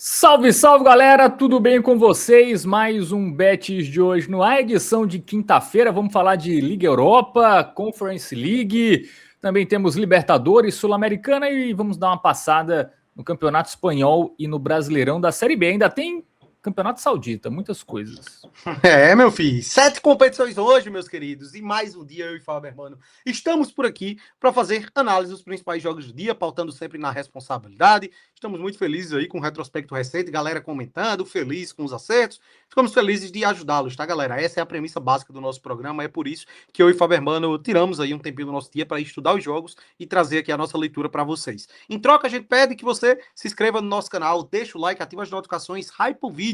Salve, salve galera, tudo bem com vocês? Mais um Betis de hoje no ar, edição de quinta-feira. Vamos falar de Liga Europa, Conference League, também temos Libertadores, Sul-Americana e vamos dar uma passada no Campeonato Espanhol e no Brasileirão da Série B. Ainda tem Campeonato Saudita, muitas coisas. Meu filho, 7 competições hoje, meus queridos, e mais um dia eu e Fábio, mano. Estamos por aqui para fazer análise dos principais jogos do dia, pautando sempre na responsabilidade. Estamos muito felizes aí com o retrospecto recente, galera comentando, feliz com os acertos. Ficamos felizes de ajudá-los, tá, galera? Essa é a premissa básica do nosso programa, é por isso que eu e Fábio, mano, tiramos aí um tempinho do nosso dia para estudar os jogos e trazer aqui a nossa leitura para vocês. Em troca, a gente pede que você se inscreva no nosso canal, deixa o like, ativa as notificações, hype o vídeo.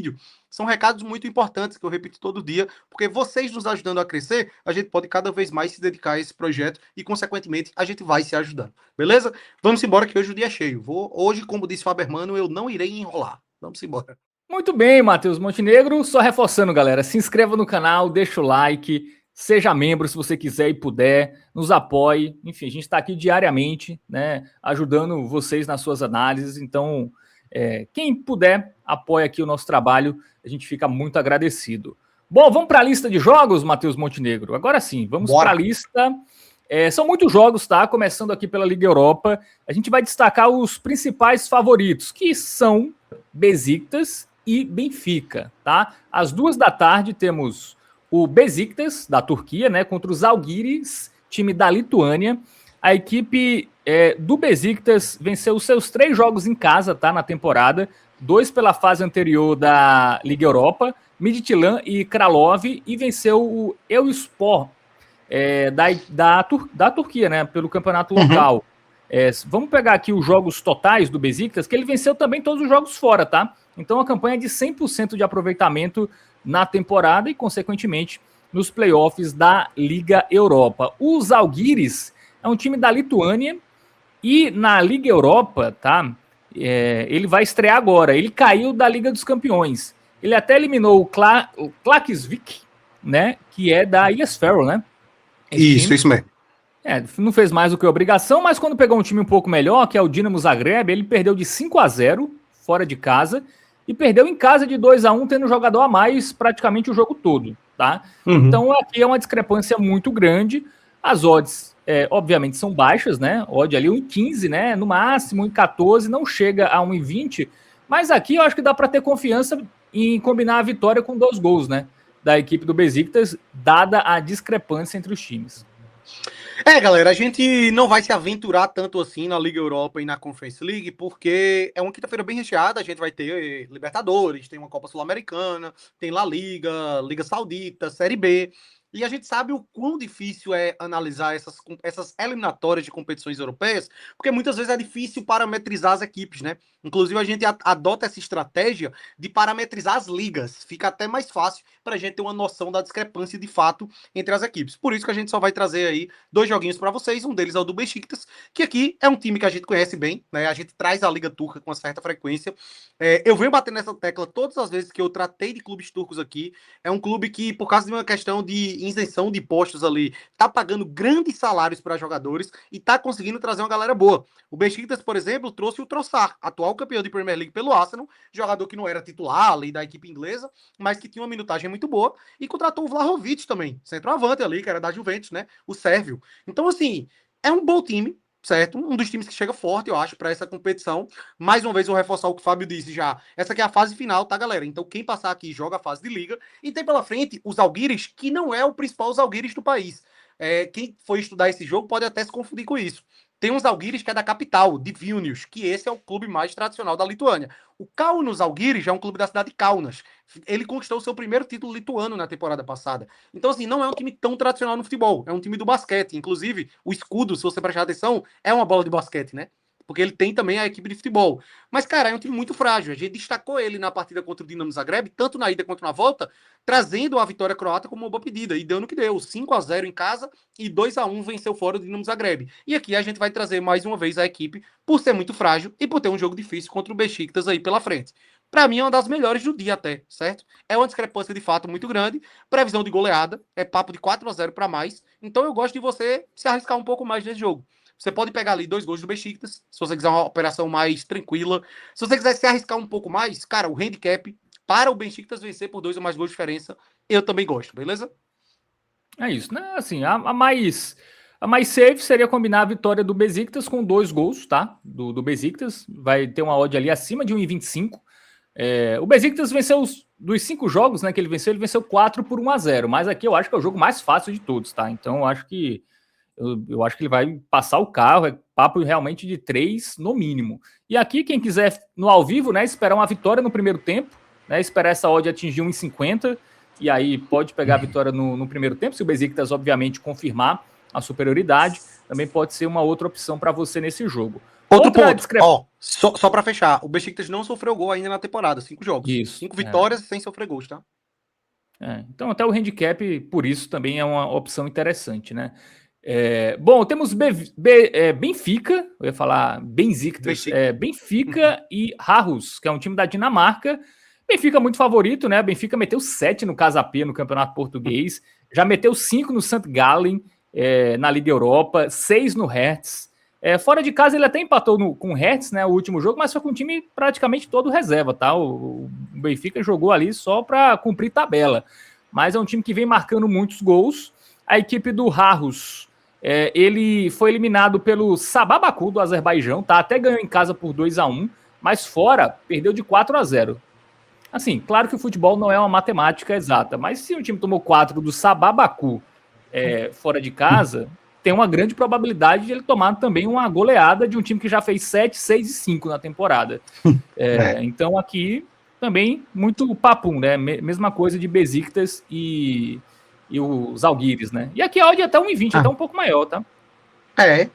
São recados muito importantes que eu repito todo dia, porque vocês nos ajudando a crescer, a gente pode cada vez mais se dedicar a esse projeto e, consequentemente, a gente vai se ajudando. Beleza? Vamos embora que hoje o dia é cheio. Hoje, como disse Fábio Mano, eu não irei enrolar. Vamos embora. Muito bem, Matheus Montenegro. Só reforçando, galera, se inscreva no canal, deixa o like, seja membro se você quiser e puder, nos apoie. Enfim, a gente está aqui diariamente, né, ajudando vocês nas suas análises. Então, quem puder, apoie aqui o nosso trabalho. A gente fica muito agradecido. Bom, vamos para a lista de jogos, Matheus Montenegro. Agora sim, vamos para a lista. São muitos jogos, tá? Começando aqui pela Liga Europa. A gente vai destacar os principais favoritos, que são Besiktas e Benfica, tá? Às 14h temos o Besiktas, da Turquia, né, contra os Žalgiris, time da Lituânia. A equipe do Besiktas venceu os seus 3 jogos em casa, tá, na temporada, 2 pela fase anterior da Liga Europa, Midtjylland e Kralov, e venceu o Eyüpspor da Turquia, né, pelo campeonato local. Vamos pegar aqui os jogos totais do Besiktas, que ele venceu também todos os jogos fora, tá? Então a campanha é de 100% de aproveitamento na temporada e, consequentemente, nos playoffs da Liga Europa. O Žalgiris é um time da Lituânia e na Liga Europa, tá? Ele vai estrear agora. Ele caiu da Liga dos Campeões. Ele até eliminou o Klaksvik, né? Que é da Ilhas Faroe, né? Isso mesmo. Não fez mais do que obrigação, mas quando pegou um time um pouco melhor, que é o Dinamo Zagreb, ele perdeu de 5-0 fora de casa e perdeu em casa de 2-1, tendo um jogador a mais praticamente o jogo todo, tá? Então aqui é uma discrepância muito grande. As odds, obviamente, são baixas, né? Odd ali 1,15, né? No máximo 1,14, não chega a 1,20, mas aqui eu acho que dá para ter confiança em combinar a vitória com 2 gols, né? Da equipe do Besiktas, dada a discrepância entre os times. Galera, a gente não vai se aventurar tanto assim na Liga Europa e na Conference League, porque é uma quinta-feira bem recheada. A gente vai ter Libertadores, tem uma Copa Sul-Americana, tem La Liga, Liga Saudita, Série B. E a gente sabe o quão difícil é analisar essas eliminatórias de competições europeias, porque muitas vezes é difícil parametrizar as equipes, né? Inclusive, a gente adota essa estratégia de parametrizar as ligas. Fica até mais fácil para a gente ter uma noção da discrepância de fato entre as equipes. Por isso que a gente só vai trazer aí 2 joguinhos para vocês. Um deles é o do Besiktas, que aqui é um time que a gente conhece bem, né? A gente traz a Liga Turca com uma certa frequência. Eu venho batendo nessa tecla todas as vezes que eu tratei de clubes turcos aqui. É um clube que, por causa de uma questão de isenção de impostos ali, tá pagando grandes salários para jogadores e tá conseguindo trazer uma galera boa. O Besiktas, por exemplo, trouxe o Trossard, atual campeão de Premier League pelo Arsenal, jogador que não era titular ali da equipe inglesa, mas que tinha uma minutagem muito boa, e contratou o Vlahovic também, centroavante ali, que era da Juventus, né? O sérvio. Então, assim, é um bom time, certo? Um dos times que chega forte, eu acho, para essa competição. Mais uma vez, vou reforçar o que o Fábio disse já. Essa aqui é a fase final, tá, galera? Então, quem passar aqui joga a fase de liga. E tem pela frente os Žalgiris, que não é o principal Žalgiris do país. Quem for estudar esse jogo pode até se confundir com isso. Tem um Žalgiris que é da capital, de Vilnius, que esse é o clube mais tradicional da Lituânia. O Kaunas Žalgiris é um clube da cidade de Kaunas. Ele conquistou o seu primeiro título lituano na temporada passada. Então, assim, não é um time tão tradicional no futebol. É um time do basquete. Inclusive, o escudo, se você prestar atenção, é uma bola de basquete, né? Porque ele tem também a equipe de futebol. Mas, cara, é um time muito frágil. A gente destacou ele na partida contra o Dinamo Zagreb, tanto na ida quanto na volta, trazendo a vitória croata como uma boa pedida. E deu no que deu. 5-0 em casa e 2-1 venceu fora o Dinamo Zagreb. E aqui a gente vai trazer mais uma vez a equipe por ser muito frágil e por ter um jogo difícil contra o Besiktas aí pela frente. Para mim é uma das melhores do dia até, certo? É uma discrepância de fato muito grande. Previsão de goleada, é papo de 4-0 para mais. Então eu gosto de você se arriscar um pouco mais nesse jogo. Você pode pegar ali 2 gols do Besiktas, se você quiser uma operação mais tranquila. Se você quiser se arriscar um pouco mais, cara, o handicap para o Besiktas vencer por 2 ou mais gols de diferença, eu também gosto, beleza? É isso, né? Assim, a mais safe seria combinar a vitória do Besiktas com 2 gols, tá? Do Besiktas. Vai ter uma odd ali acima de 1,25. O Besiktas venceu dos 5 jogos, né, que ele venceu 4 por 1-0. Mas aqui eu acho que é o jogo mais fácil de todos, tá? Então eu acho que ele vai passar o carro, é papo realmente de 3 no mínimo. E aqui, quem quiser no ao vivo, né, esperar uma vitória no primeiro tempo, né, esperar essa odd atingir 1,50, e aí pode pegar a vitória no primeiro tempo, se o Besiktas, obviamente, confirmar a superioridade, também pode ser uma outra opção para você nesse jogo. Outro ponto, só para fechar, o Besiktas não sofreu gol ainda na temporada, 5 jogos. Isso, 5 vitórias sem sofrer gols, tá? Então até o handicap, por isso, também é uma opção interessante, né? Bom, temos Benfica, eu ia falar Besiktas, Benfica e Aarhus, que é um time da Dinamarca. Benfica muito favorito, né? Benfica meteu 7 no Casa Pia no Campeonato Português, já meteu 5 no St. Gallen, na Liga Europa, 6 no Hertz. Fora de casa ele até empatou com o Hertz, né, o último jogo, mas foi com um time praticamente todo reserva, tá? O Benfica jogou ali só para cumprir tabela, mas é um time que vem marcando muitos gols. A equipe do Aarhus, ele foi eliminado pelo Sabah Baku do Azerbaijão, tá? Até ganhou em casa por 2-1, mas fora perdeu de 4-0. Assim, claro que o futebol não é uma matemática exata, mas se um time tomou 4 do Sabah Baku fora de casa, tem uma grande probabilidade de ele tomar também uma goleada de um time que já fez 7, 6 e 5 na temporada. Então aqui também muito papum, né? Mesma coisa de Besiktas e os Zalgiris, né? E aqui a odd é até 1,20, até um pouco maior, tá?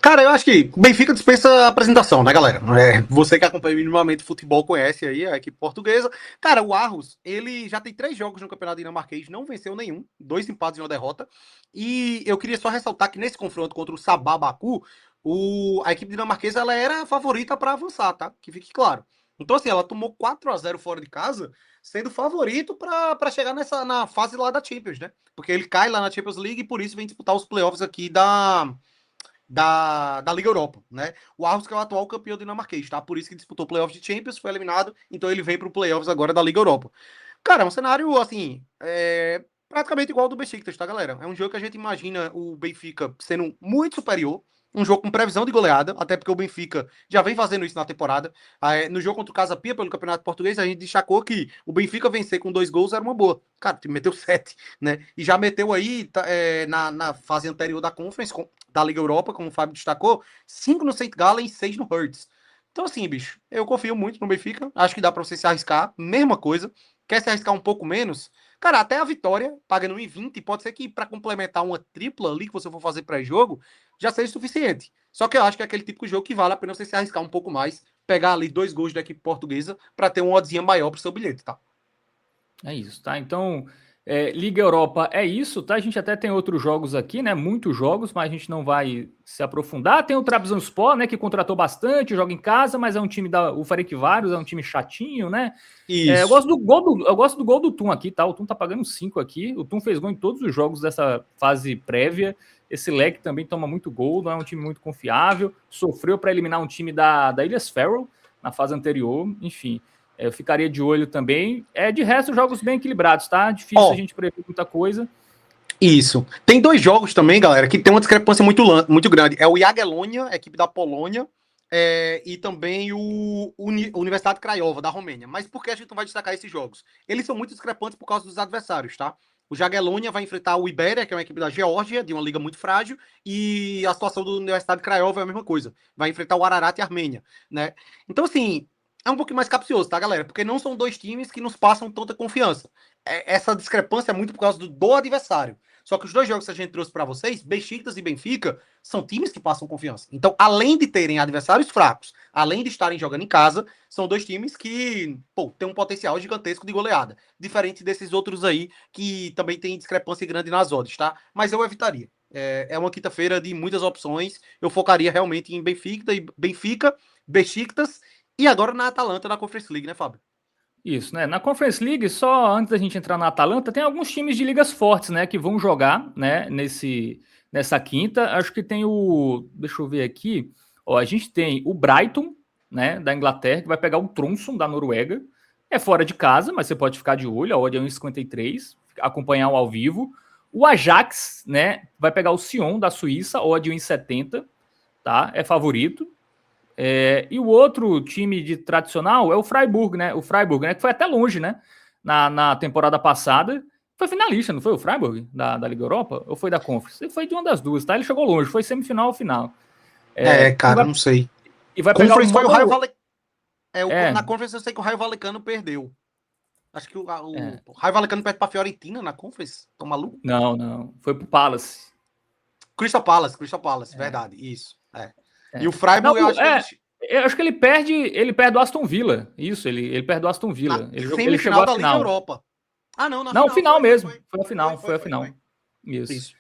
Cara, eu acho que o Benfica dispensa apresentação, né, galera? Você que acompanha minimamente futebol conhece aí a equipe portuguesa. Cara, o Aarhus, ele já tem 3 jogos no campeonato dinamarquês, não venceu nenhum, 2 empates e 1 derrota. E eu queria só ressaltar que nesse confronto contra o Sabah Baku, a equipe dinamarquesa ela era a favorita para avançar, tá? Que fique claro. Então, assim, ela tomou 4-0 fora de casa, sendo favorito para chegar na fase lá da Champions, né? Porque ele cai lá na Champions League e por isso vem disputar os playoffs aqui da Liga Europa, né? O Aarhus que é o atual campeão dinamarquês, tá? Por isso que disputou playoffs de Champions, foi eliminado, então ele vem para o playoffs agora da Liga Europa. Cara, é um cenário, assim, praticamente igual ao do Besiktas, tá, galera? É um jogo que a gente imagina o Benfica sendo muito superior, um jogo com previsão de goleada, até porque o Benfica já vem fazendo isso na temporada. No jogo contra o Casa Pia, pelo Campeonato Português, a gente destacou que o Benfica vencer com 2 gols era uma boa. Cara, o time meteu 7, né? E já meteu aí, na fase anterior da Conference, da Liga Europa, como o Fábio destacou, 5 no St. Gallen e 6 no Hertz. Então, assim, bicho, eu confio muito no Benfica. Acho que dá pra você se arriscar. Mesma coisa. Quer se arriscar um pouco menos? Cara, até a vitória, pagando 1,20, pode ser que para complementar uma tripla ali que você for fazer pré-jogo, já seja suficiente. Só que eu acho que é aquele tipo de jogo que vale a pena você se arriscar um pouco mais, pegar ali 2 gols da equipe portuguesa para ter uma oddzinha maior pro seu bilhete, tá? É isso, tá? Então, Liga Europa é isso, tá? A gente até tem outros jogos aqui, né? Muitos jogos, mas a gente não vai se aprofundar. Tem o Trabzonspor, né? Que contratou bastante, joga em casa, mas é um time o Ferencváros é um time chatinho, né? Eu gosto do gol do Tum aqui, tá? O Tum tá pagando 5 aqui. O Tum fez gol em todos os jogos dessa fase prévia. Esse leque também toma muito gol, não é um time muito confiável. Sofreu para eliminar um time da Ilhas Faroe na fase anterior, enfim. Eu ficaria de olho também. De resto, jogos bem equilibrados, tá? Difícil a gente prever muita coisa. Isso. Tem 2 jogos também, galera, que tem uma discrepância muito grande. É o Jagiellonia, a equipe da Polônia, e também o Universidade Craiova, da Romênia. Mas por que a gente não vai destacar esses jogos? Eles são muito discrepantes por causa dos adversários, tá? O Jagiellonia vai enfrentar o Iberia, que é uma equipe da Geórgia, de uma liga muito frágil, e a situação do Universidade Craiova é a mesma coisa. Vai enfrentar o Ararat e a Armênia, né? Então, assim, é um pouquinho mais capcioso, tá, galera? Porque não são 2 times que nos passam tanta confiança. Essa discrepância é muito por causa do adversário. Só que os 2 jogos que a gente trouxe para vocês, Besiktas e Benfica, são times que passam confiança. Então, além de terem adversários fracos, além de estarem jogando em casa, são 2 times que, têm um potencial gigantesco de goleada. Diferente desses outros aí, que também tem discrepância grande nas odds, tá? Mas eu evitaria. É uma quinta-feira de muitas opções. Eu focaria realmente em Benfica, Besiktas e agora na Atalanta, na Conference League, né, Fábio? Isso, né? Na Conference League, só antes da gente entrar na Atalanta, tem alguns times de ligas fortes, né, que vão jogar, né, nessa quinta. Acho que tem o... Deixa eu ver aqui. Ó, a gente tem o Brighton, né, da Inglaterra, que vai pegar o Tromsø da Noruega. É fora de casa, mas você pode ficar de olho. A odd é 1,53, acompanhar o ao vivo. O Ajax, né, vai pegar o Sion da Suíça, odd 1,70, tá? É favorito. E o outro time de tradicional é o Freiburg, né? O Freiburg, né? Que foi até longe, né? Na temporada passada. Foi finalista, não foi o Freiburg da Liga Europa? Ou foi da Conference? Foi de uma das duas, tá? Ele chegou longe, foi semifinal ou final. Cara, não sei. E vai pegar Conference foi o Raio Vallecano. Na Conference eu sei que o Raio Vallecano perdeu. Acho que o Raio Vallecano perde pra Fiorentina na Conference. Tô maluco? Não. Foi pro Palace. Crystal Palace, verdade, isso. E o Freiburg, eu acho que ele perde do Aston Villa. Isso, ele perde do Aston Villa. Ele chegou à da final. Liga Europa. Na final mesmo. Foi a final. Isso. Isso.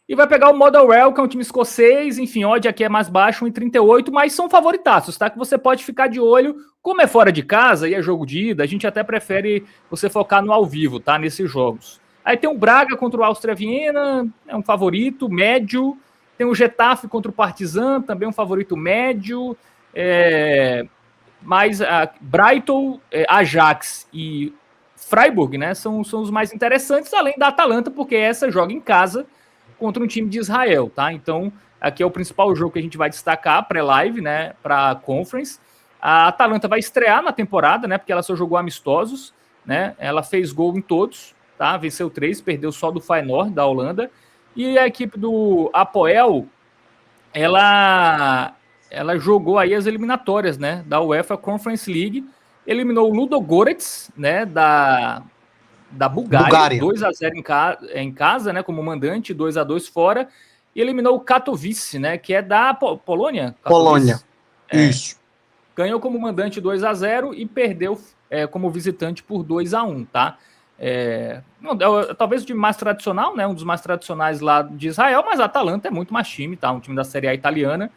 E vai pegar o Motherwell, que é um time escocês, enfim, odd aqui é mais baixo, 1,38, mas são favoritaços, tá? Que você pode ficar de olho. Como é fora de casa e é jogo de ida, a gente até prefere você focar no ao vivo, tá? Nesses jogos. Aí tem o Braga contra o Áustria Viena, é um favorito, médio. Tem o Getafe contra o Partizan, também um favorito médio. Mas Brighton, Ajax e Freiburg, né? São os mais interessantes, além da Atalanta, porque essa joga em casa contra um time de Israel, tá? Então, aqui é o principal jogo que a gente vai destacar, pré-live, né, para a Conference. A Atalanta vai estrear na temporada, né, porque ela só jogou amistosos, né? Ela fez gol em todos, tá? Venceu 3, perdeu só do Feyenoord, da Holanda. E a equipe do Apoel, ela jogou aí as eliminatórias, né, da UEFA Conference League, eliminou o Ludogorets, né, da Bulgária. 2-0 em casa, né, como mandante, 2-2 fora, e eliminou o Katowice, né, que é da Polônia. Polônia, isso. Ganhou como mandante 2-0 e perdeu como visitante por 2-1, tá? Talvez o time mais tradicional, né, um dos mais tradicionais lá de Israel, mas a Atalanta é muito mais time, tá? Um time da Série A italiana,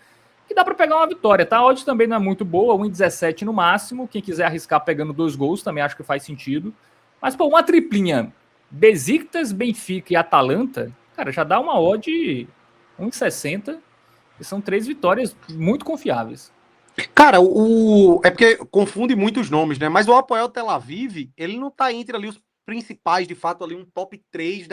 que dá para pegar uma vitória, tá? A odd também não é muito boa, 1,17 no máximo. Quem quiser arriscar pegando 2 gols, também acho que faz sentido. Mas, pô, uma triplinha, Besiktas, Benfica e Atalanta, cara, já dá uma odd 1,60, e são 3 vitórias muito confiáveis. Cara, é porque confunde muitos nomes, né? Mas o Apoel Tel Aviv, ele não tá entre ali os principais, de fato, ali um top 3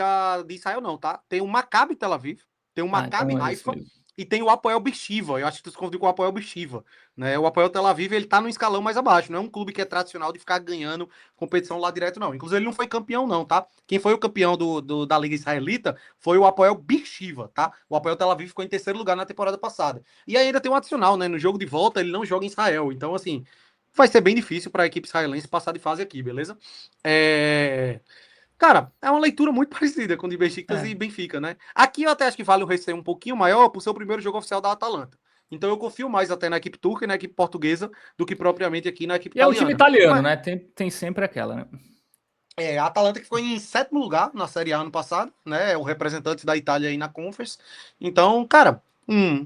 de Israel, não, tá? Tem o Maccabi Tel Aviv, tem o Maccabi Haifa e tem o Apoel Beersheva. Eu acho que tu se confundiu com o Apoel Beersheva, né? O Apoel Tel Aviv, ele tá no escalão mais abaixo, não é um clube que é tradicional de ficar ganhando competição lá direto, não. Inclusive, ele não foi campeão, não, tá? Quem foi o campeão da Liga Israelita foi o Apoel Beersheva, tá? O Apoel Tel Aviv ficou em terceiro lugar na temporada passada. E ainda tem um adicional, né? No jogo de volta, ele não joga em Israel. Então, assim, vai ser bem difícil para a equipe israelense passar de fase aqui, beleza? Cara, é uma leitura muito parecida com o de Besiktas e Benfica, né? Aqui eu até acho que vale um receio um pouquinho maior por ser o primeiro jogo oficial da Atalanta. Então eu confio mais até na equipe turca e na equipe portuguesa do que propriamente aqui na equipe italiana. É o time italiano, né? Tem sempre aquela, né? A Atalanta que ficou em 7º lugar na Série A ano passado, né? É o representante da Itália aí na Conference. Então, cara,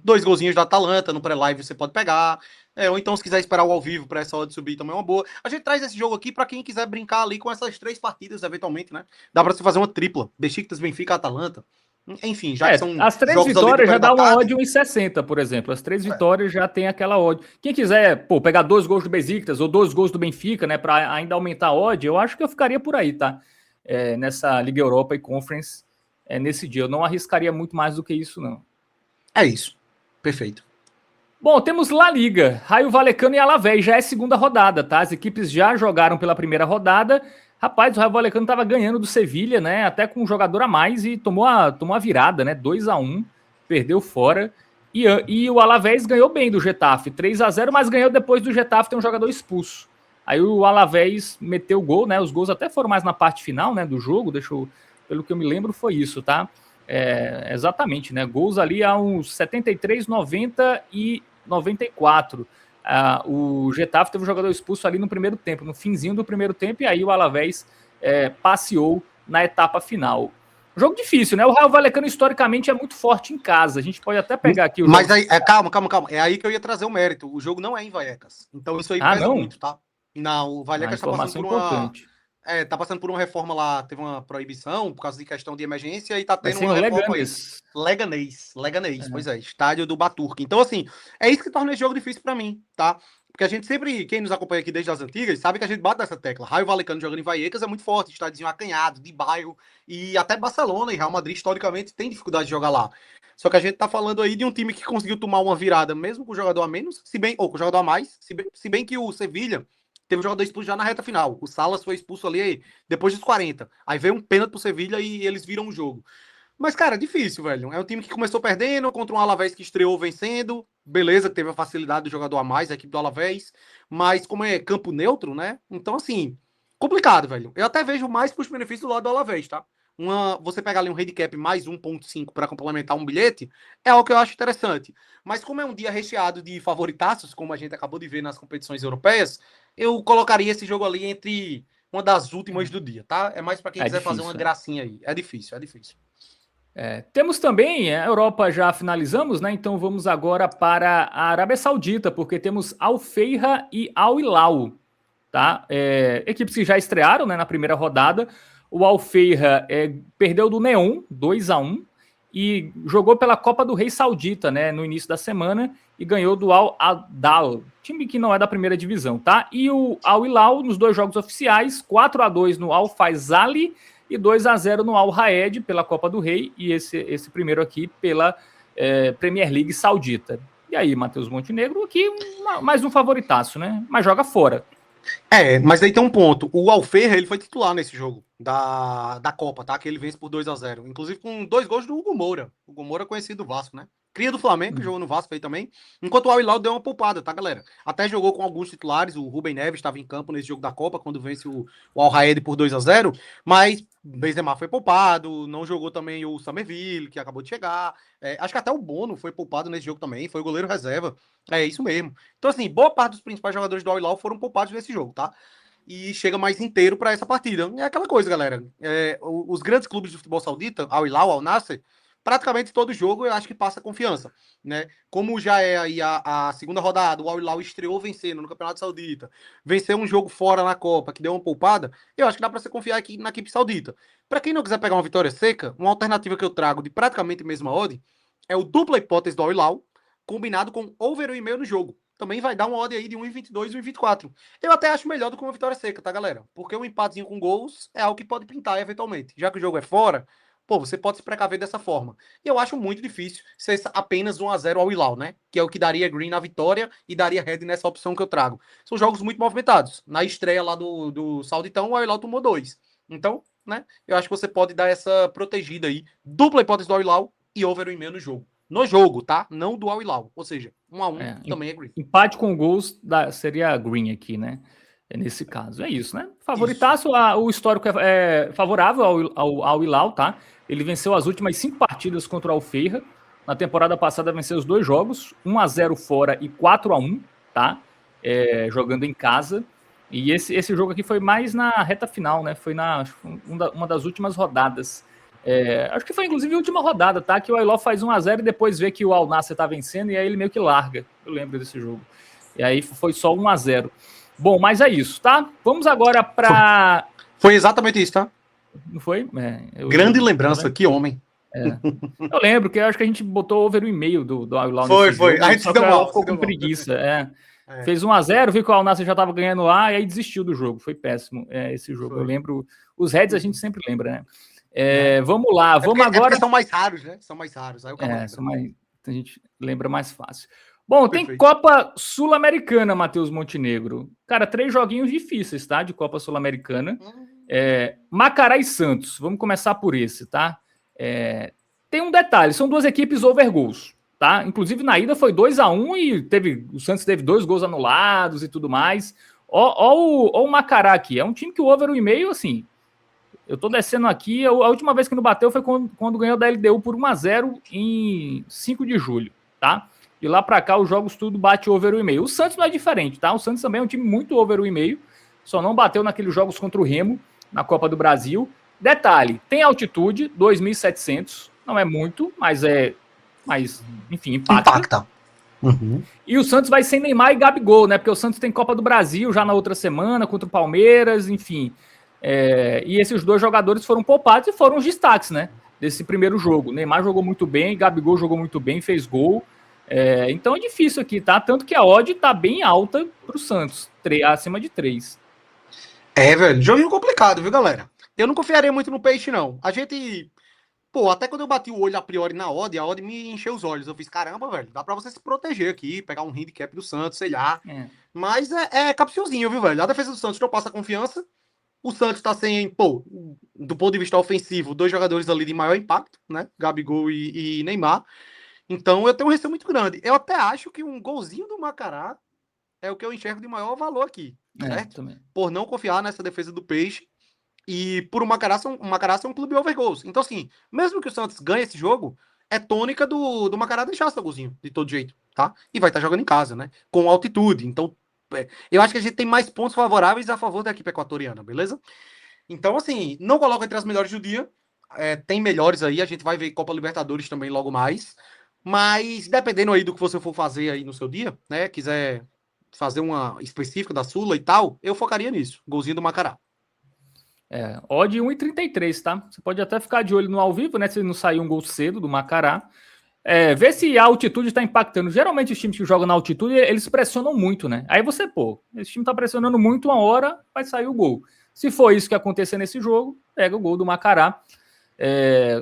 2 golzinhos da Atalanta no pré-live você pode pegar. Ou então, se quiser esperar o ao vivo para essa hora de subir, também é uma boa. A gente traz esse jogo aqui para quem quiser brincar ali com essas 3 partidas, eventualmente, né? Dá para você fazer uma tripla. Besiktas, Benfica, Atalanta. Enfim, já que são as 3 vitórias já dá uma odd 1,60, por exemplo. As 3 vitórias já tem aquela odd. Quem quiser, pegar 2 gols do Besiktas ou 2 gols do Benfica, né, para ainda aumentar a odd, eu acho que eu ficaria por aí, tá? Nessa Liga Europa e Conference, nesse dia. Eu não arriscaria muito mais do que isso, não. É isso. Perfeito. Bom, temos La Liga, Raio Vallecano e Alavés, já é segunda rodada, tá? As equipes já jogaram pela primeira rodada. Rapaz, o Raio Vallecano estava ganhando do Sevilha, né? Até com um jogador a mais e tomou a virada, né? 2-1, perdeu fora. E o Alavés ganhou bem do Getafe, 3-0, mas ganhou depois do Getafe ter um jogador expulso. Aí o Alavés meteu o gol, né? Os gols até foram mais na parte final, né, do jogo. Pelo que eu me lembro, foi isso, tá? Exatamente, né? Gols ali a uns 73, 90 e 94. O Getafe teve um jogador expulso ali no primeiro tempo, no finzinho do primeiro tempo, e aí o Alavés passeou na etapa final. Jogo difícil, né? O Raio Vallecano historicamente é muito forte em casa. A gente pode até pegar aqui o Mas jogo... aí, calma. É aí que eu ia trazer o mérito. O jogo não é em Vallecas. Então isso aí pesa muito, tá? Não, o Vallecas está passando por Tá passando por uma reforma lá, teve uma proibição por causa de questão de emergência e tá Vai tendo ser uma no reforma aí. Leganés. Leganés, pois é, estádio do Baturque. Então, assim, é isso que torna esse jogo difícil pra mim, tá? Porque a gente sempre, quem nos acompanha aqui desde as antigas, sabe que a gente bate nessa tecla. Raio Valecano jogando em Vallecas é muito forte, estádiozinho acanhado, de bairro, e até Barcelona e Real Madrid, historicamente, tem dificuldade de jogar lá. Só que a gente tá falando aí de um time que conseguiu tomar uma virada, mesmo com o jogador a menos, ou com o jogador a mais, se bem que o Sevilha teve um jogador expulso já na reta final. O Salas foi expulso ali depois dos 40. Aí veio um pênalti pro Sevilha e eles viram o jogo. Mas, cara, difícil, velho. É um time que começou perdendo contra um Alavés que estreou vencendo. Beleza, que teve a facilidade do jogador a mais, a equipe do Alavés. Mas como é campo neutro, né? Então, assim, complicado, velho. Eu até vejo mais pros benefícios do lado do Alavés, tá? Você pegar ali um handicap mais 1,5 para complementar um bilhete, é algo que eu acho interessante. Mas como é um dia recheado de favoritaços, como a gente acabou de ver nas competições europeias, eu colocaria esse jogo ali entre uma das últimas do dia, tá? É mais para quem quiser fazer uma gracinha aí. É difícil, é difícil. Temos também a Europa, já finalizamos, né? Então vamos agora para a Arábia Saudita, porque temos Al Feira e Al Hilal, tá? Equipes que já estrearam, né, na primeira rodada. O Al Feira perdeu do Neon 2-1 e jogou pela Copa do Rei Saudita, né, no início da semana e ganhou do Al Adal, time que não é da primeira divisão, tá? E o Al Hilal nos dois jogos oficiais, 4-2 no Al Faisali e 2-0 no Al Raed pela Copa do Rei e esse primeiro aqui pela Premier League Saudita. E aí, Matheus Montenegro, aqui mais um favoritaço, né? Mas joga fora. Mas aí tem um ponto. O Alferra, ele foi titular nesse jogo da Copa, tá? Que ele vence por 2-0. Inclusive com 2 gols do Hugo Moura. O Hugo Moura conhecido do Vasco, né? Cria do Flamengo, que jogou no Vasco aí também. Enquanto o Al Hilal deu uma poupada, tá, galera? Até jogou com alguns titulares. O Rubem Neves estava em campo nesse jogo da Copa, quando vence o Al Raed por 2-0. Mas Benzema foi poupado. Não jogou também o Summerville, que acabou de chegar. Acho que até o Bono foi poupado nesse jogo também. Foi o goleiro reserva. É isso mesmo. Então, assim, boa parte dos principais jogadores do Al Hilal foram poupados nesse jogo, tá? E chega mais inteiro para essa partida. É aquela coisa, galera. Os grandes clubes de futebol saudita, Al Hilal, Al Nassr, praticamente todo jogo eu acho que passa confiança, né? Como já é aí a segunda rodada, o Al Hilal estreou vencendo no Campeonato Saudita, venceu um jogo fora na Copa, que deu uma poupada, eu acho que dá para você confiar aqui na equipe saudita. Para quem não quiser pegar uma vitória seca, uma alternativa que eu trago de praticamente mesma odd é o dupla hipótese do Al Hilal, combinado com over 1,5 no jogo. Também vai dar uma odd aí de 1,22, 1,24. Eu até acho melhor do que uma vitória seca, tá, galera? Porque um empatezinho com gols é algo que pode pintar eventualmente. Já que o jogo é fora, você pode se precaver dessa forma. E eu acho muito difícil ser apenas 1-0 ao Hilal, né? Que é o que daria green na vitória e daria red nessa opção que eu trago. São jogos muito movimentados. Na estreia lá do Sauditão, o Al Hilal tomou 2. Então, né? Eu acho que você pode dar essa protegida aí. Dupla hipótese do Al Hilal e over 1,5 no jogo. No jogo, tá? Não do Al Hilal. Ou seja, 1-1 também é green. Empate com gols seria green aqui, né? Nesse caso. É isso, né? Favoritaço, o histórico é favorável ao Hilal, tá? Ele venceu as últimas 5 partidas contra o Al Feira. Na temporada passada venceu os 2 jogos, 1-0 fora e 4-1, tá? Jogando em casa. E esse jogo aqui foi mais na reta final, né? Foi uma das últimas rodadas. Acho que foi inclusive a última rodada, tá? Que o Al Hilal faz 1-0 e depois vê que o Al Nassr tá vencendo e aí ele meio que larga. Eu lembro desse jogo. E aí foi só 1-0. Bom, mas é isso, tá? Vamos agora para... Foi exatamente isso, tá? Não foi? Grande lembrança, que homem. Eu lembro que eu acho que a gente botou over 1,5 do Al Hilal. Foi. Jogo, a gente ficou com preguiça. Fez 1-0, viu que o Al Nassr já tava ganhando lá e aí desistiu do jogo. Foi péssimo esse jogo. Eu lembro... Os Reds a gente sempre lembra, né? Vamos lá, vamos agora... são mais raros, né? São mais raros. Aí a gente lembra mais fácil. Bom, tem Copa Sul-Americana, Matheus Montenegro. Cara, 3 joguinhos difíceis, tá? De Copa Sul-Americana. Macará e Santos. Vamos começar por esse, tá? Tem um detalhe, são 2 equipes over gols, tá? Inclusive na ida foi 2-1 e o Santos teve 2 gols anulados e tudo mais. Ó o Macará aqui. É um time que o over 1,5, assim... Eu tô descendo aqui, a última vez que não bateu foi quando ganhou da LDU por 1-0 em 5 de julho, tá? E lá para cá os jogos tudo bate over 1,5. O Santos não é diferente, tá? O Santos também é um time muito over 1,5, só não bateu naqueles jogos contra o Remo, na Copa do Brasil. Detalhe, tem altitude, 2.700, não é muito, mas enfim, impacta. Uhum. E o Santos vai sem Neymar e Gabigol, né? Porque o Santos tem Copa do Brasil já na outra semana, contra o Palmeiras, enfim... E esses 2 jogadores foram poupados e foram os destaques, né? Desse primeiro jogo. Neymar jogou muito bem, Gabigol jogou muito bem, fez gol. Então é difícil aqui, tá? Tanto que a odd tá bem alta pro Santos, acima de 3. Velho, joguinho complicado, viu, galera? Eu não confiaria muito no Peixe, não. A gente... Pô, até quando eu bati o olho a priori na odd, a odd me encheu os olhos. Eu fiz, caramba, velho, dá pra você se proteger aqui, pegar um handicap do Santos, sei lá. Mas é capciozinho, viu, velho? A defesa do Santos não passa confiança. O Santos tá sem, pô, do ponto de vista ofensivo, 2 jogadores ali de maior impacto, né? Gabigol e Neymar. Então eu tenho um receio muito grande. Eu até acho que um golzinho do Macará é o que eu enxergo de maior valor aqui, certo? Também. Por não confiar nessa defesa do Peixe e por o Macará ser um clube over goals. Então, assim, mesmo que o Santos ganhe esse jogo, é tônica do Macará deixar seu golzinho, de todo jeito, tá? E vai estar jogando em casa, né? Com altitude. Então, eu acho que a gente tem mais pontos favoráveis a favor da equipe equatoriana, beleza? Então, assim, não coloco entre as melhores do dia. Tem melhores aí, a gente vai ver Copa Libertadores também logo mais. Mas, dependendo aí do que você for fazer aí no seu dia, né? Quiser fazer uma específica da Sula e tal, eu focaria nisso. Golzinho do Macará. Odd 1,33, tá? Você pode até ficar de olho no ao vivo, né? Se não sair um gol cedo do Macará. Ver se a altitude está impactando. Geralmente os times que jogam na altitude, eles pressionam muito, né? Aí você, esse time está pressionando muito, uma hora vai sair o gol. Se for isso que acontecer nesse jogo, pega o gol do Macará,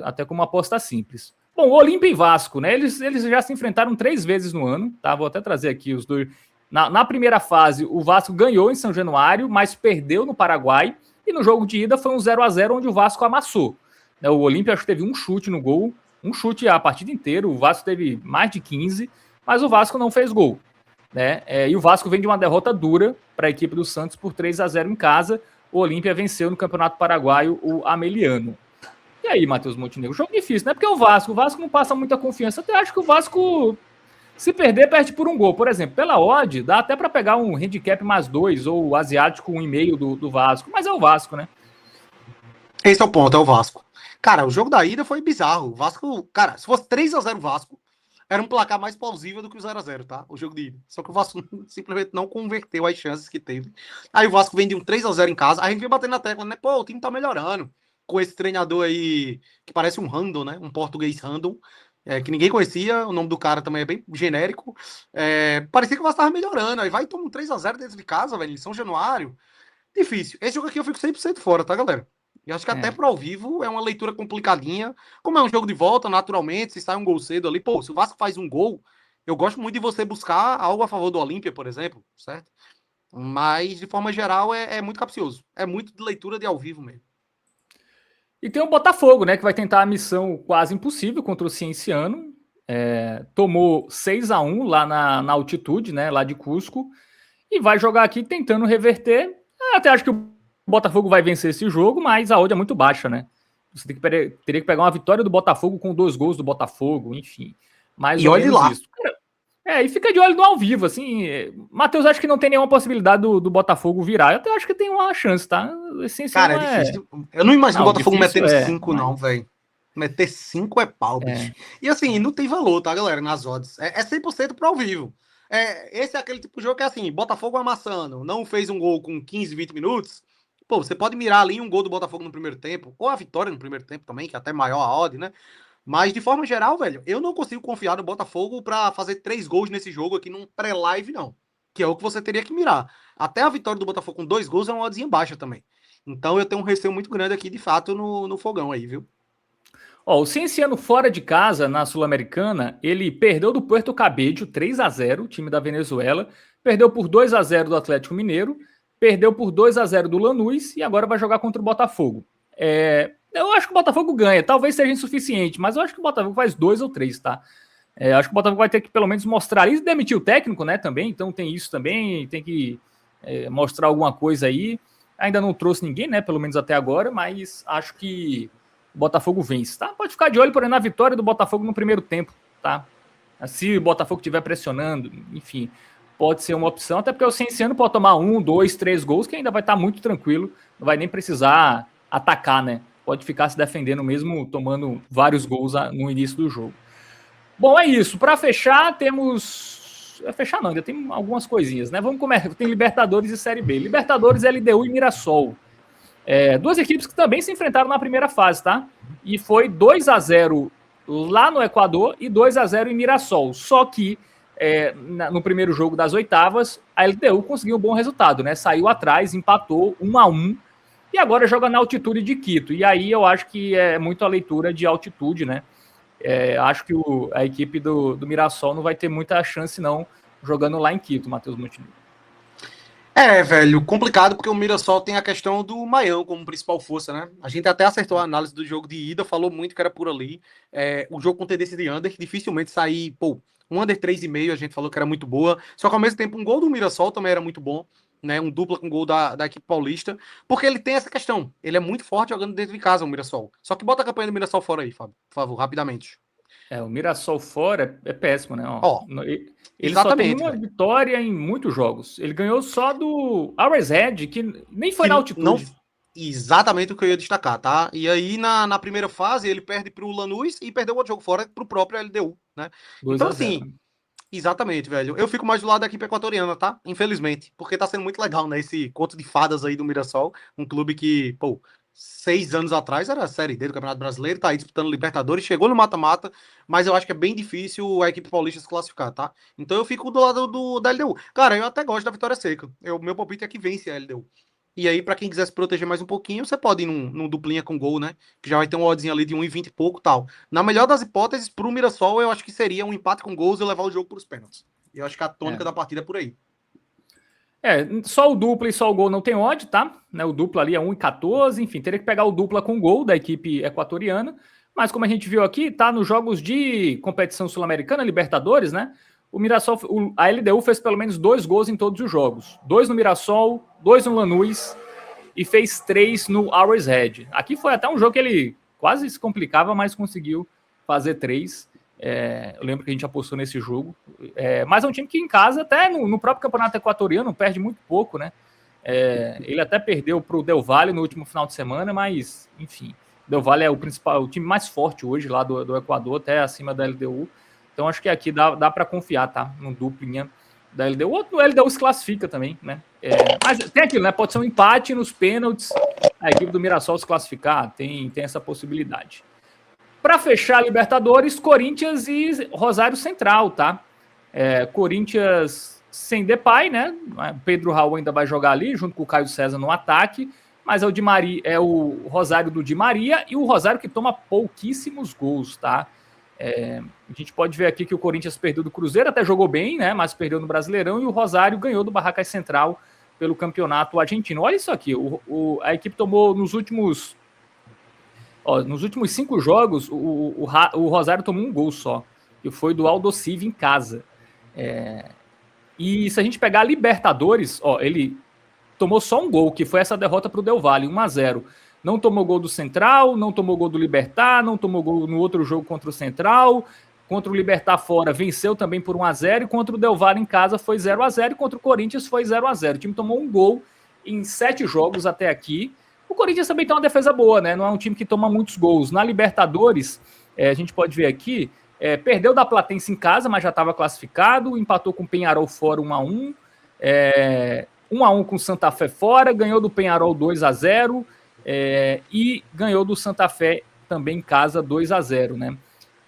até com uma aposta simples. Bom, Olímpia e Vasco, né? Eles já se enfrentaram 3 vezes no ano, tá? Vou até trazer aqui os 2. Na primeira fase, o Vasco ganhou em São Januário, mas perdeu no Paraguai. E no jogo de ida foi um 0-0 onde o Vasco amassou. O Olímpia acho que teve um chute no gol, um chute a partida inteira, o Vasco teve mais de 15, mas o Vasco não fez gol. Né? E o Vasco vem de uma derrota dura para a equipe do Santos por 3-0 em casa. O Olímpia venceu no Campeonato Paraguaio o Ameliano. E aí, Matheus Montenegro? Jogo difícil, né? Porque o Vasco não passa muita confiança. Eu até acho que o Vasco, se perder, perde por um gol. Por exemplo, pela odd, dá até para pegar um handicap mais 2 ou o asiático 1,5 do Vasco. Mas é o Vasco, né? Esse é o ponto, é o Vasco. Cara, o jogo da ida foi bizarro. O Vasco, cara, se fosse 3-0 Vasco, era um placar mais plausível do que o 0-0, tá? O jogo de ida. Só que o Vasco simplesmente não converteu as chances que teve. Aí o Vasco vem de um 3-0 em casa. A gente vem batendo na tecla, né? Pô, o time tá melhorando. Com esse treinador aí, que parece um random, né? Um português random, que ninguém conhecia. O nome do cara também é bem genérico. Parecia que o Vasco tava melhorando. Aí vai e toma um 3-0 dentro de casa, velho, em São Januário. Difícil. Esse jogo aqui eu fico 100% fora, tá, galera? E acho que até pro ao vivo é uma leitura complicadinha. Como é um jogo de volta, naturalmente, se sai um gol cedo ali, pô, se o Vasco faz um gol, eu gosto muito de você buscar algo a favor do Olímpia, por exemplo, certo? Mas, de forma geral, é muito capcioso. É muito de leitura de ao vivo mesmo. E tem o Botafogo, né, que vai tentar a missão quase impossível contra o Cienciano. Tomou 6-1 lá na altitude, né, lá de Cusco, e vai jogar aqui tentando reverter. Eu até acho que o Botafogo vai vencer esse jogo, mas a odd é muito baixa, né? Você teria que pegar uma vitória do Botafogo com 2 gols do Botafogo, enfim. Mais ou menos isso. E fica de olho no ao vivo, assim. Matheus, acho que não tem nenhuma possibilidade do Botafogo virar. Eu até acho que tem uma chance, tá? Assim, cara, é difícil. Eu não imagino o Botafogo metendo 5, não, velho. Meter 5 é pau, bicho. E assim, não tem valor, tá, galera, nas odds. É 100% pro ao vivo. Esse é aquele tipo de jogo que é assim, Botafogo amassando, não fez um gol com 15, 20 minutos. Pô, você pode mirar ali um gol do Botafogo no primeiro tempo, ou a vitória no primeiro tempo também, que é até maior a odd, né? Mas, de forma geral, velho, eu não consigo confiar no Botafogo pra fazer 3 gols nesse jogo aqui num pré-live, não. Que é o que você teria que mirar. Até a vitória do Botafogo com 2 gols é uma oddzinha baixa também. Então, eu tenho um receio muito grande aqui, de fato, no fogão aí, viu? O Cienciano fora de casa, na Sul-Americana, ele perdeu do Puerto Cabello 3-0, time da Venezuela. Perdeu por 2-0 do Atlético Mineiro. Perdeu por 2-0 do Lanús e agora vai jogar contra o Botafogo. Eu acho que o Botafogo ganha, talvez seja insuficiente, mas eu acho que o Botafogo faz 2 ou 3, tá? Acho que o Botafogo vai ter que pelo menos mostrar isso, demitir o técnico, né, também, então tem isso também, tem que mostrar alguma coisa aí. Ainda não trouxe ninguém, né, pelo menos até agora, mas acho que o Botafogo vence, tá? Pode ficar de olho, porém, na vitória do Botafogo no primeiro tempo, tá? Se o Botafogo estiver pressionando, enfim, pode ser uma opção, até porque o Cienciano pode tomar 1, 2, 3 gols, que ainda vai estar muito tranquilo, não vai nem precisar atacar, né? Pode ficar se defendendo mesmo, tomando vários gols no início do jogo. Bom, é isso. Para fechar, temos... Fechar não, ainda tem algumas coisinhas, né? Vamos começar. Tem Libertadores e Série B. Libertadores, LDU e Mirassol. Duas equipes que também se enfrentaram na primeira fase, tá? E foi 2-0 lá no Equador e 2-0 em Mirassol. Só que no primeiro jogo das oitavas, a LDU conseguiu um bom resultado, né? Saiu atrás, empatou 1-1 e agora joga na altitude de Quito. E aí eu acho que é muito a leitura de altitude, né? Acho que a equipe do Mirassol não vai ter muita chance, não, jogando lá em Quito, Matheus Montenegro. Velho, complicado porque o Mirassol tem a questão do Maião como principal força, né? A gente até acertou a análise do jogo de ida, falou muito que era por ali. O jogo com tendência de under, que dificilmente sair, um under 3,5 a gente falou que era muito boa. Só que ao mesmo tempo, um gol do Mirassol também era muito bom, né? Um dupla com gol da equipe paulista, porque ele tem essa questão. Ele é muito forte jogando dentro de casa, o Mirassol. Só que bota a campanha do Mirassol fora aí, Fábio, por favor, rapidamente. O Mirassol fora é péssimo, né? Ó, Ele só tem exatamente, uma velho. vitória em muitos jogos. Ele ganhou só do Always Red, que nem foi na Que não altitude. exatamente o que eu ia destacar, tá? E aí, na primeira fase, ele perde pro Lanús e perdeu outro jogo fora pro próprio LDU, né? Então, 2-0. assim, exatamente, velho. Eu fico mais do lado da equipe equatoriana, tá? Infelizmente. Porque tá sendo muito legal, né? Esse conto de fadas aí do Mirassol. Um clube que, 6 anos atrás era a Série D do Campeonato Brasileiro, tá aí disputando Libertadores, chegou no mata-mata, mas eu acho que é bem difícil a equipe paulista se classificar, tá? Então eu fico do lado da LDU. Cara, eu até gosto da vitória seca. Meu palpite é que vence a LDU. E aí, pra quem quiser se proteger mais um pouquinho, você pode ir num duplinha com gol, né? Que já vai ter um oddzinho ali de 1,20 e pouco e tal. Na melhor das hipóteses, pro Mirassol, eu acho que seria um empate com gols e levar o jogo pros pênaltis. Eu acho que a tônica da partida é por aí. Só o dupla e só o gol não tem odd, tá? Né, o dupla ali é 1,14, enfim, teria que pegar o dupla com gol da equipe equatoriana, mas como a gente viu aqui, tá nos jogos de competição sul-americana, Libertadores, né? O Mirassol, a LDU fez pelo menos 2 gols em todos os jogos. 2 no Mirassol, 2 no Lanús e fez 3 no Always Red. Aqui foi até um jogo que ele quase se complicava, mas conseguiu fazer 3. Eu lembro que a gente apostou nesse jogo. Mas é um time que em casa, até no próprio campeonato equatoriano, perde muito pouco, né? Ele até perdeu para o Del Valle no último final de semana, mas, enfim, Del Valle é o time mais forte hoje lá do Equador, até acima da LDU. Então acho que aqui dá para confiar, tá? No duplinha da LDU. O LDU se classifica também, né? Mas tem aquilo, né? Pode ser um empate nos pênaltis, a equipe do Mirassol se classificar, tem essa possibilidade. Para fechar a Libertadores, Corinthians e Rosário Central, tá? Corinthians sem Depay, né? Pedro Raul ainda vai jogar ali, junto com o Caio César no ataque, mas é o Rosário do Di Maria e o Rosário que toma pouquíssimos gols, tá? A gente pode ver aqui que o Corinthians perdeu do Cruzeiro, até jogou bem, né? Mas perdeu no Brasileirão, e o Rosário ganhou do Barracas Central pelo campeonato argentino. Olha isso aqui, a equipe tomou nos últimos 5 jogos, o Rosário tomou um gol só, que foi do Aldosivi em casa. E se a gente pegar a Libertadores, ele tomou só um gol, que foi essa derrota para o Del Valle, 1-0. Não tomou gol do Central, não tomou gol do Libertad, não tomou gol no outro jogo contra o Central. Contra o Libertad fora, venceu também por 1-0. E contra o Del Valle em casa foi 0-0. E contra o Corinthians foi 0-0. O time tomou um gol em 7 jogos até aqui. O Corinthians também tem uma defesa boa, né? Não é um time que toma muitos gols. Na Libertadores, a gente pode ver aqui, perdeu da Platense em casa, mas já estava classificado, empatou com o Peñarol fora 1-1, 1-1 com o Santa Fé fora, ganhou do Peñarol 2-0 e ganhou do Santa Fé também em casa 2-0, né?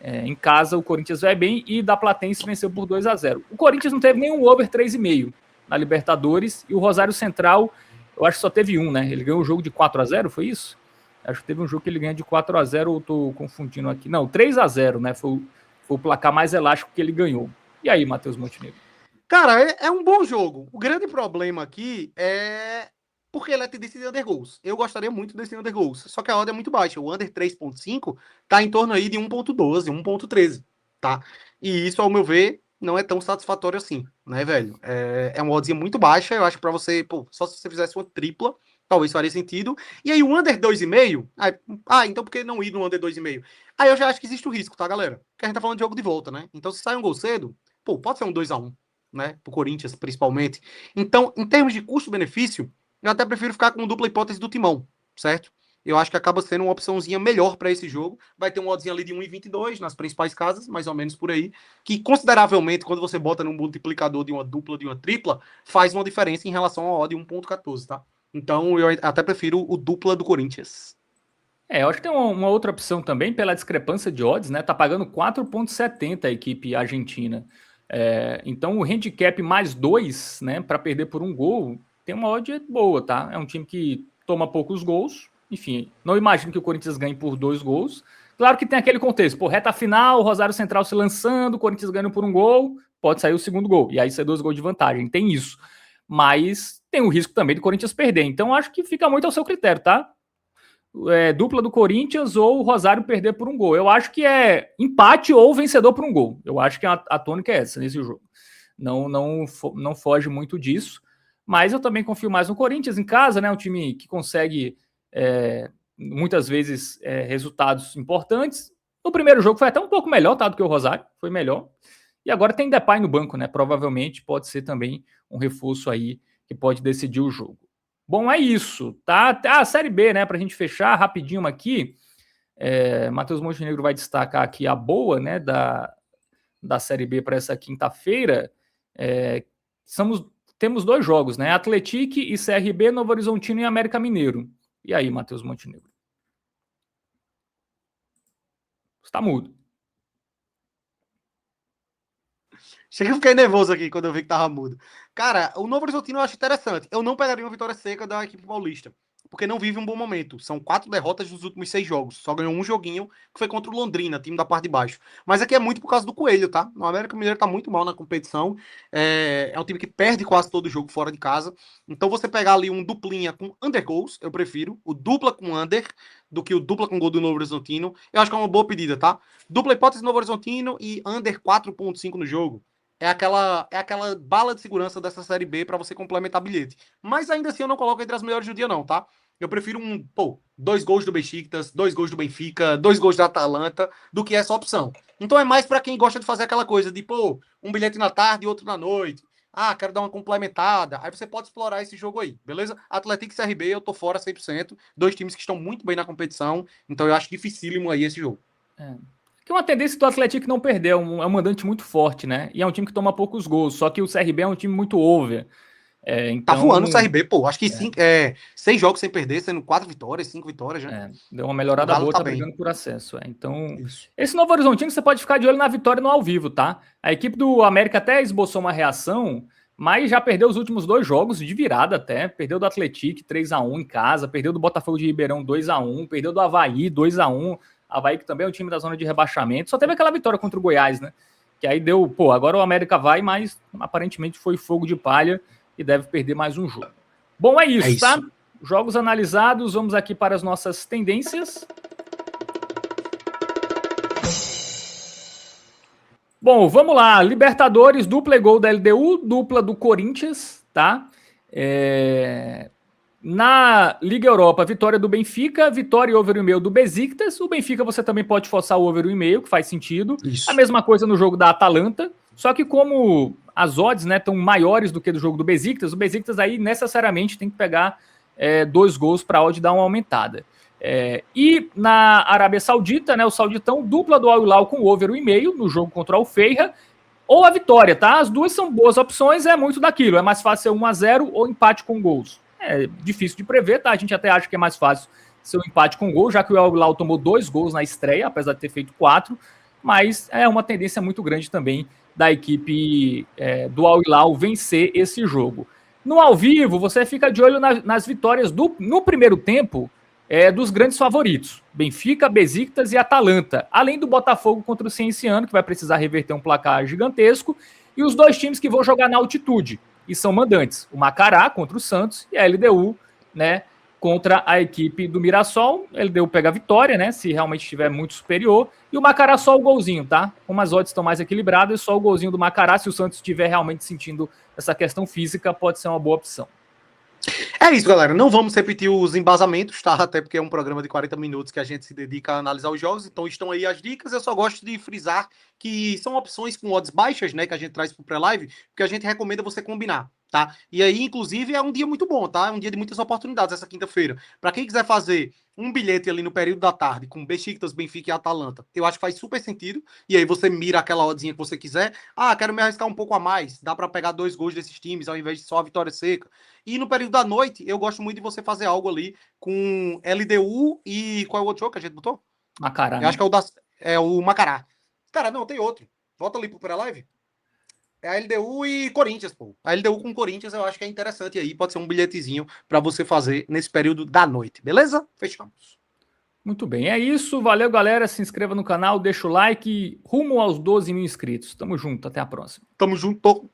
Em casa o Corinthians vai bem e da Platense venceu por 2-0. O Corinthians não teve nenhum over 3,5 na Libertadores e o Rosário Central, eu acho que só teve um, né? Ele ganhou o jogo de 4-0, foi isso? Acho que teve um jogo que ele ganha de 4-0, ou tô confundindo aqui. Não, 3-0, né? Foi o placar mais elástico que ele ganhou. E aí, Matheus Montenegro? Cara, é um bom jogo. O grande problema aqui é porque ele é tendência de under goals. Eu gostaria muito desse under goals, só que a odd é muito baixa. O under 3,5 tá em torno aí de 1,12, 1,13, tá? E isso, ao meu ver, não é tão satisfatório assim, né, velho? É uma oddzinha muito baixa. Eu acho que pra você, só se você fizesse uma tripla, talvez faria sentido. E aí o under 2,5, então por que não ir no under 2,5? Aí eu já acho que existe o risco, tá, galera? Porque a gente tá falando de jogo de volta, né? Então se sai um gol cedo, pode ser um 2-1, né? Pro Corinthians, principalmente. Então, em termos de custo-benefício, eu até prefiro ficar com dupla hipótese do Timão, certo? Eu acho que acaba sendo uma opçãozinha melhor para esse jogo. Vai ter um oddzinho ali de 1,22 nas principais casas, mais ou menos por aí, que consideravelmente, quando você bota no multiplicador de uma dupla, de uma tripla, faz uma diferença em relação ao odd 1,14, tá? Então eu até prefiro o dupla do Corinthians. Eu acho que tem uma outra opção também pela discrepância de odds, né? Tá pagando 4,70 a equipe argentina. Então o handicap mais 2, né, para perder por um gol, tem uma odd boa, tá? É um time que toma poucos gols. Enfim, não imagino que o Corinthians ganhe por 2 gols. Claro que tem aquele contexto, pô, reta final, Rosário Central se lançando, o Corinthians ganhando por um gol, pode sair o segundo gol, e aí sai 2 gols de vantagem, tem isso. Mas tem o risco também do Corinthians perder, então acho que fica muito ao seu critério, tá? Dupla do Corinthians ou o Rosário perder por um gol. Eu acho que é empate ou vencedor por um gol. Eu acho que a tônica é essa nesse jogo. Não foge muito disso. Mas eu também confio mais no Corinthians em casa, né? Um time que consegue muitas vezes resultados importantes. No primeiro jogo foi até um pouco melhor, tá? Do que o Rosário, foi melhor. E agora tem Depay no banco, né? Provavelmente pode ser também um reforço aí que pode decidir o jogo. Bom, é isso, tá? A Série B, né? Para a gente fechar rapidinho aqui, Matheus Montenegro vai destacar aqui a boa, né? Da Série B para essa quinta-feira. Temos 2 jogos, né? Atlético e CRB, Novo Horizontino e América Mineiro. E aí, Matheus Montenegro? Está mudo. Chega, eu fiquei nervoso aqui quando eu vi que tava mudo. Cara, o Novo Horizontino eu acho interessante. Eu não pegaria uma vitória seca da equipe paulista, porque não vive um bom momento. São 4 derrotas nos últimos 6 jogos. Só ganhou um joguinho, que foi contra o Londrina, time da parte de baixo. Mas aqui é muito por causa do Coelho, tá? O América Mineiro tá muito mal na competição. É um time que perde quase todo jogo fora de casa. Então você pegar ali um duplinha com under goals, eu prefiro. O dupla com under do que o dupla com gol do Novo Horizontino. Eu acho que é uma boa pedida, tá? Dupla hipótese do Novo Horizontino e under 4,5 no jogo. É aquela bala de segurança dessa Série B para você complementar bilhete. Mas ainda assim eu não coloco entre as melhores do dia não, tá? Eu prefiro 2 gols do Besiktas, 2 gols do Benfica, 2 gols da Atalanta, do que essa opção. Então é mais para quem gosta de fazer aquela coisa de, um bilhete na tarde e outro na noite. Ah, quero dar uma complementada. Aí você pode explorar esse jogo aí, beleza? Atlético e CRB eu tô fora 100%. 2 times que estão muito bem na competição. Então eu acho dificílimo aí esse jogo. Que é uma tendência do Atlético não perder, é um mandante muito forte, né? E é um time que toma poucos gols, só que o CRB é um time muito over. Tá voando o CRB, acho que 6 jogos sem perder, sendo 4 vitórias, 5 vitórias, né? Deu uma melhorada boa, tá brigando por acesso. Então, isso. Esse Novo Horizontino você pode ficar de olho na vitória no ao vivo, tá? A equipe do América até esboçou uma reação, mas já perdeu os últimos 2 jogos de virada até. Perdeu do Atlético 3-1 em casa, perdeu do Botafogo de Ribeirão 2-1, perdeu do Avaí 2-1. Avaí que também é um time da zona de rebaixamento. Só teve aquela vitória contra o Goiás, né? Que aí deu, agora o América vai, mas aparentemente foi fogo de palha e deve perder mais um jogo. Bom, é isso, tá? Jogos analisados, vamos aqui para as nossas tendências. Bom, vamos lá. Libertadores, dupla e gol da LDU, dupla do Corinthians, tá? Na Liga Europa, vitória do Benfica, vitória e over 1,5 do Besiktas. O Benfica você também pode forçar o over 1,5, que faz sentido. Isso. A mesma coisa no jogo da Atalanta, só que como as odds, né, estão maiores do que do jogo do Besiktas, o Besiktas aí necessariamente tem que pegar 2 gols para a odd dar uma aumentada. E na Arábia Saudita, né, o Sauditão, dupla do Al Hilal com over 1,5 no jogo contra o Al-Feira, ou a vitória, tá? As duas são boas opções, é muito daquilo. É mais fácil ser 1-0 ou empate com gols. É difícil de prever, tá? A gente até acha que é mais fácil ser um empate com gol, já que o Al Hilal tomou 2 gols na estreia, apesar de ter feito 4, mas é uma tendência muito grande também da equipe do Al Hilal vencer esse jogo. No ao vivo, você fica de olho nas vitórias no primeiro tempo dos grandes favoritos, Benfica, Besiktas e Atalanta, além do Botafogo contra o Cienciano, que vai precisar reverter um placar gigantesco, e os 2 times que vão jogar na altitude, e são mandantes, o Macará contra o Santos e a LDU, né, contra a equipe do Mirassol. A LDU pega a vitória, né, se realmente estiver muito superior, e o Macará só o golzinho, tá? Como as odds estão mais equilibradas, só o golzinho do Macará, se o Santos estiver realmente sentindo essa questão física, pode ser uma boa opção. É isso, galera. Não vamos repetir os embasamentos, tá? Até porque é um programa de 40 minutos que a gente se dedica a analisar os jogos. Então estão aí as dicas. Eu só gosto de frisar que são opções com odds baixas, né? Que a gente traz para o pré-live, porque a gente recomenda você combinar. tá? E aí, inclusive, é um dia muito bom, tá? É um dia de muitas oportunidades essa quinta-feira. Para quem quiser fazer um bilhete ali no período da tarde com Besiktas, Benfica e Atalanta, eu acho que faz super sentido. E aí você mira aquela oddzinha que você quiser. Ah, quero me arriscar um pouco a mais. Dá para pegar 2 gols desses times ao invés de só a vitória seca. E no período da noite, eu gosto muito de você fazer algo ali com LDU e qual é o outro jogo que a gente botou? Macará, Eu acho né? que é o Macará. Cara, não, tem outro. Volta ali pro pré-live. É a LDU e Corinthians, pô. A LDU com Corinthians eu acho que é interessante aí. Pode ser um bilhetezinho para você fazer nesse período da noite, beleza? Fechamos. Muito bem, é isso. Valeu, galera. Se inscreva no canal, deixa o like. Rumo aos 12 mil inscritos. Tamo junto, até a próxima. Tamo junto.